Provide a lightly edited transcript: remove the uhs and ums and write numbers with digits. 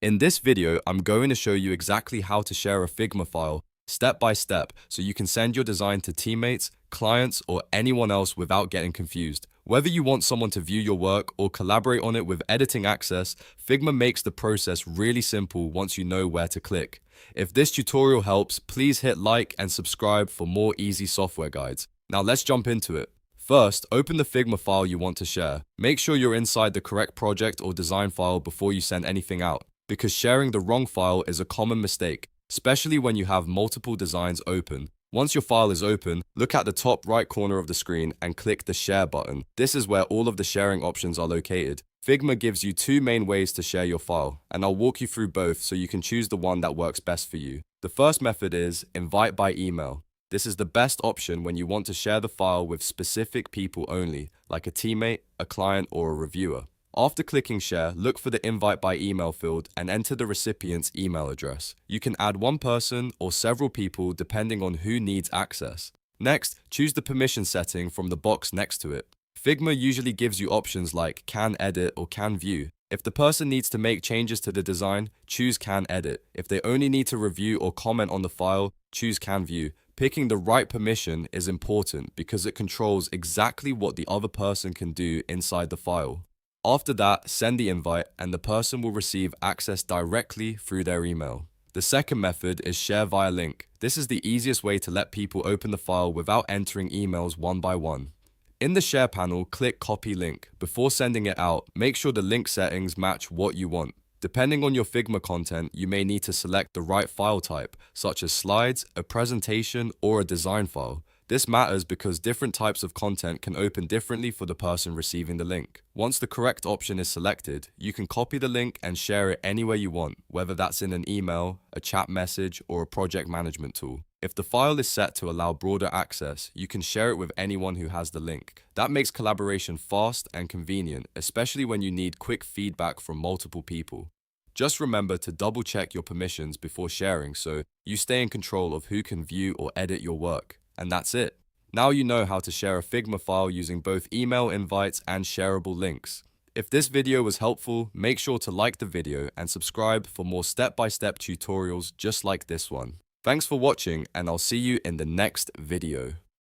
In this video, I'm going to show you exactly how to share a Figma file step by step so you can send your design to teammates, clients, or anyone else without getting confused. Whether you want someone to view your work or collaborate on it with editing access, Figma makes the process really simple once you know where to click. If this tutorial helps, please hit like and subscribe for more easy software guides. Now let's jump into it. First, open the Figma file you want to share. Make sure you're inside the correct project or design file before you send anything out, because sharing the wrong file is a common mistake, especially when you have multiple designs open. Once your file is open, look at the top right corner of the screen and click the Share button. This is where all of the sharing options are located. Figma gives you two main ways to share your file, and I'll walk you through both so you can choose the one that works best for you. The first method is invite by email. This is the best option when you want to share the file with specific people only, like a teammate, a client, or a reviewer. After clicking share, look for the invite by email field and enter the recipient's email address. You can add one person or several people depending on who needs access. Next, choose the permission setting from the box next to it. Figma usually gives you options like can edit or can view. If the person needs to make changes to the design, choose can edit. If they only need to review or comment on the file, choose can view. Picking the right permission is important because it controls exactly what the other person can do inside the file. After that, send the invite and the person will receive access directly through their email. The second method is share via link. This is the easiest way to let people open the file without entering emails one by one. In the share panel, click copy link. Before sending it out, make sure the link settings match what you want. Depending on your Figma content, you may need to select the right file type, such as slides, a presentation, or a design file. This matters because different types of content can open differently for the person receiving the link. Once the correct option is selected, you can copy the link and share it anywhere you want, whether that's in an email, a chat message, or a project management tool. If the file is set to allow broader access, you can share it with anyone who has the link. That makes collaboration fast and convenient, especially when you need quick feedback from multiple people. Just remember to double check your permissions before sharing so you stay in control of who can view or edit your work. And that's it. Now you know how to share a Figma file using both email invites and shareable links. If this video was helpful, make sure to like the video and subscribe for more step-by-step tutorials just like this one. Thanks for watching, and I'll see you in the next video.